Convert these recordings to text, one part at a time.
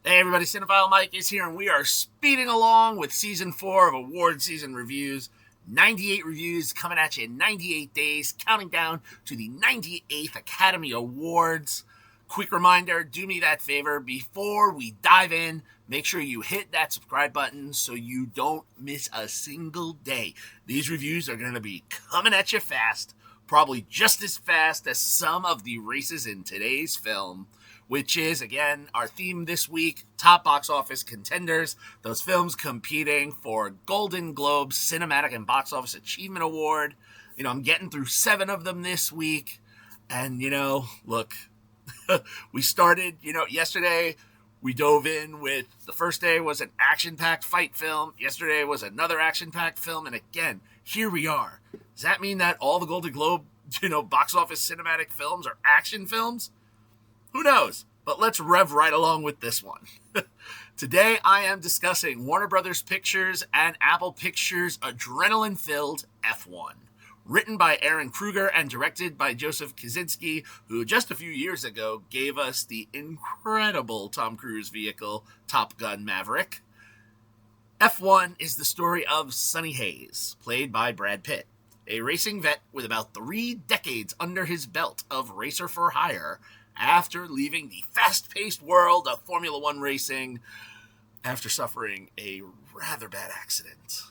Hey everybody, Cinephile Mike is here, and we are speeding along with Season 4 of Award Season Reviews. 98 reviews coming at you in 98 days, counting down to the 98th Academy Awards. Quick reminder, do me that favor, before we dive in, make sure you hit that subscribe button so you don't miss a single day. These reviews are going to be coming at you fast, probably just as fast as some of the races in today's film, which is, again, our theme this week, top box office contenders, those films competing for Golden Globe Cinematic and Box Office Achievement Award. I'm getting through 7 of them this week, and, look, we started, yesterday we dove in with, the first day was an action-packed fight film, yesterday was another action-packed film, and again, here we are. Does that mean that all the Golden Globe, box office cinematic films are action films? Who knows? But let's rev right along with this one. Today, I am discussing Warner Brothers Pictures and Apple Pictures' adrenaline-filled F1. Written by Aaron Kruger and directed by Joseph Kosinski, who just a few years ago gave us the incredible Tom Cruise vehicle, Top Gun Maverick. F1 is the story of Sonny Hayes, played by Brad Pitt, a racing vet with about 3 decades under his belt of racer for hire, after leaving the fast-paced world of Formula One racing after suffering a rather bad accident.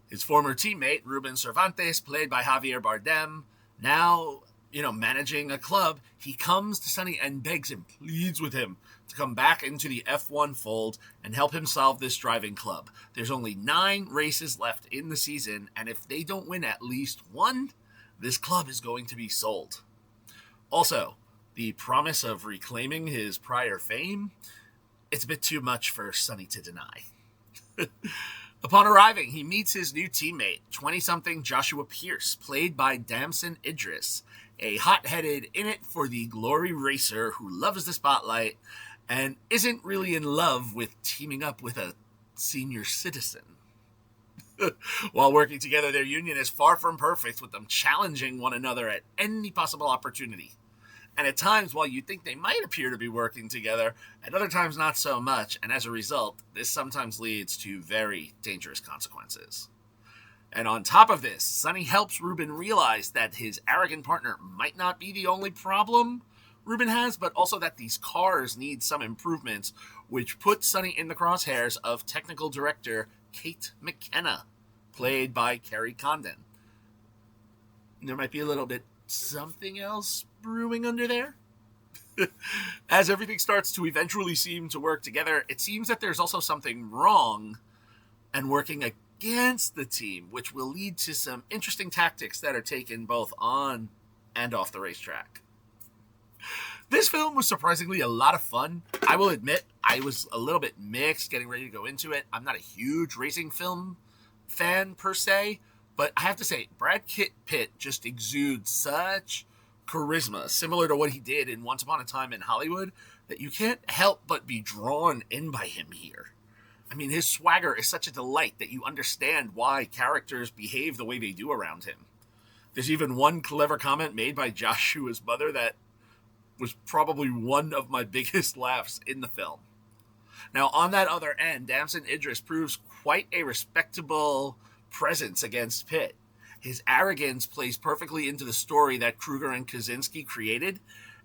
His former teammate, Ruben Cervantes, played by Javier Bardem, now, managing a club, he comes to Sonny and begs him, pleads with him, to come back into the F1 fold and help him solve this driving club. There's only 9 races left in the season, and if they don't win at least one, this club is going to be sold. Also, the promise of reclaiming his prior fame, it's a bit too much for Sonny to deny. Upon arriving, he meets his new teammate, 20-something Joshua Pearce, played by Damson Idris, a hot-headed in-it-for-the-glory racer who loves the spotlight and isn't really in love with teaming up with a senior citizen. While working together, their union is far from perfect, with them challenging one another at any possible opportunity. And at times, while you think they might appear to be working together, at other times not so much, and as a result, this sometimes leads to very dangerous consequences. And on top of this, Sonny helps Ruben realize that his arrogant partner might not be the only problem Ruben has, but also that these cars need some improvements, which puts Sonny in the crosshairs of technical director Kate McKenna, played by Kerry Condon. There might be a little bit something else brewing under there. As everything starts to eventually seem to work together, it seems that there's also something wrong and working against the team, which will lead to some interesting tactics that are taken both on and off the racetrack. This film was surprisingly a lot of fun. I will admit, I was a little bit mixed getting ready to go into it. I'm not a huge racing film fan per se, but I have to say, Brad Pitt just exudes such charisma, similar to what he did in Once Upon a Time in Hollywood, that you can't help but be drawn in by him here. I mean, his swagger is such a delight that you understand why characters behave the way they do around him. There's even one clever comment made by Joshua's mother that was probably one of my biggest laughs in the film. Now, on that other end, Damson Idris proves quite a respectable presence against Pitt. His arrogance plays perfectly into the story that Kruger and Kosinski created,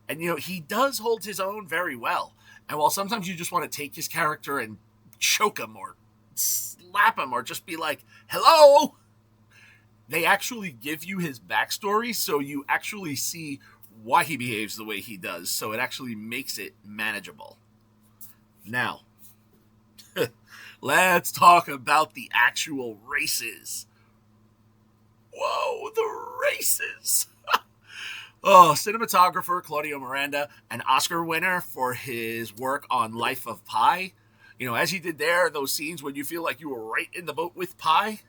and he does hold his own very well. And while sometimes you just want to take his character and choke him or slap him or just be like, hello, they actually give you his backstory, so you actually see why he behaves the way he does, so it actually makes it manageable. Now, let's talk about the actual races. Whoa, the races! Cinematographer Claudio Miranda, an Oscar winner for his work on Life of Pi. As he did there, those scenes when you feel like you were right in the boat with Pi,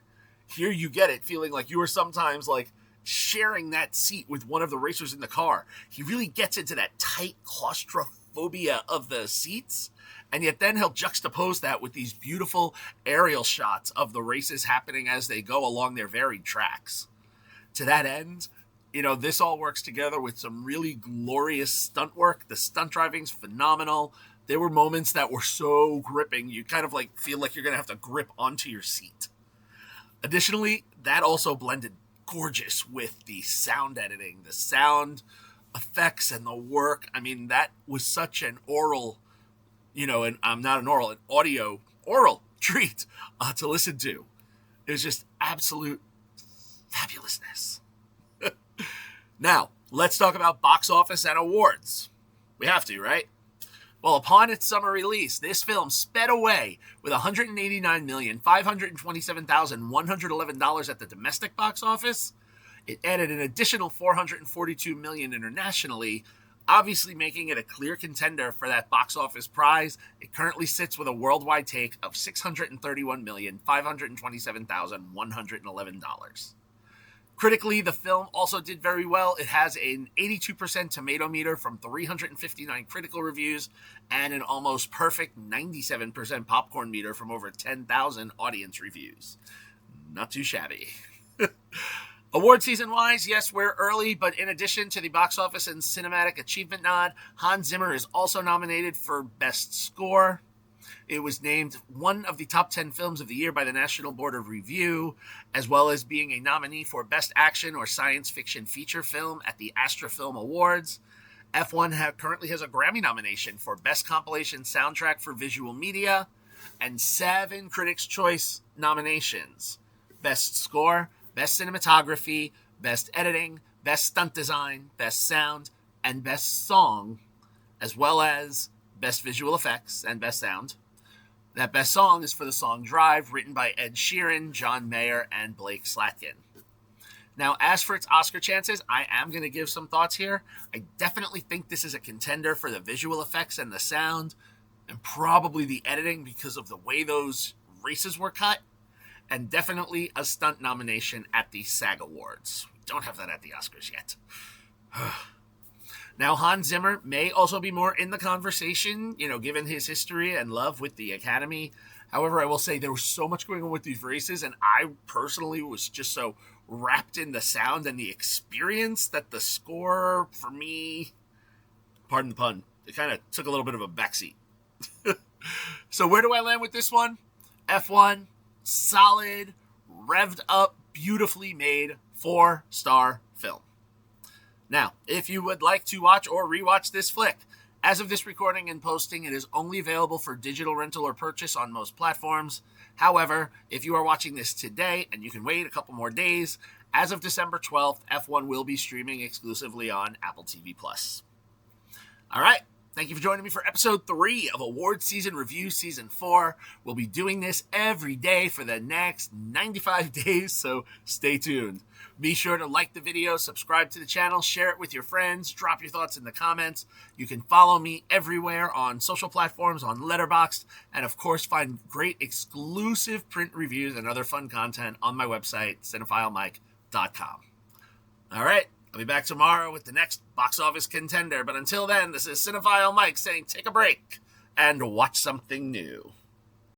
here you get it, feeling like you were sometimes like sharing that seat with one of the racers in the car. He really gets into that tight claustrophobia of the seats, and yet then he'll juxtapose that with these beautiful aerial shots of the races happening as they go along their varied tracks. To that end, this all works together with some really glorious stunt work. The stunt driving's phenomenal. There were moments that were so gripping, you kind of like feel like you're going to have to grip onto your seat. Additionally, that also blended gorgeous with the sound editing, the sound effects, and the work. I mean, that was such an oral, and I'm not an oral treat to listen to. It was just absolute fabulousness. Now, let's talk about box office and awards. We have to, right? Well, upon its summer release, this film sped away with $189,527,111 at the domestic box office. It added an additional $442 million internationally, obviously making it a clear contender for that box office prize. It currently sits with a worldwide take of $631,527,111. Critically, the film also did very well. It has an 82% tomato meter from 359 critical reviews and an almost perfect 97% popcorn meter from over 10,000 audience reviews. Not too shabby. Award season-wise, yes, we're early, but in addition to the box office and cinematic achievement nod, Hans Zimmer is also nominated for Best Score. It was named one of the top 10 films of the year by the National Board of Review, as well as being a nominee for Best Action or Science Fiction Feature Film at the Astra Film Awards. F1 currently has a Grammy nomination for Best Compilation Soundtrack for Visual Media and 7 Critics' Choice nominations: Best Score, Best Cinematography, Best Editing, Best Stunt Design, Best Sound, and Best Song, as well as Best Visual Effects and Best Sound. That Best Song is for the song Drive, written by Ed Sheeran, John Mayer, and Blake Slatkin. Now, as for its Oscar chances, I am going to give some thoughts here. I definitely think this is a contender for the visual effects and the sound, and probably the editing because of the way those races were cut, and definitely a stunt nomination at the SAG Awards. We don't have that at the Oscars yet. Now, Hans Zimmer may also be more in the conversation, given his history and love with the Academy. However, I will say there was so much going on with these races, and I personally was just so wrapped in the sound and the experience that the score, for me, pardon the pun, it kind of took a little bit of a backseat. So where do I land with this one? F1, solid, revved up, beautifully made, 4-star film. Now, if you would like to watch or rewatch this flick, as of this recording and posting, it is only available for digital rental or purchase on most platforms. However, if you are watching this today and you can wait a couple more days, as of December 12th, F1 will be streaming exclusively on Apple TV+. All right. Thank you for joining me for episode 3 of Award Season Review Season 4. We'll be doing this every day for the next 95 days, so stay tuned. Be sure to like the video, subscribe to the channel, share it with your friends, drop your thoughts in the comments. You can follow me everywhere on social platforms, on Letterboxd, and of course find great exclusive print reviews and other fun content on my website, cinephilemike.com. All right, I'll be back tomorrow with the next box office contender, but until then, this is Cinephile Mike saying take a break and watch something new.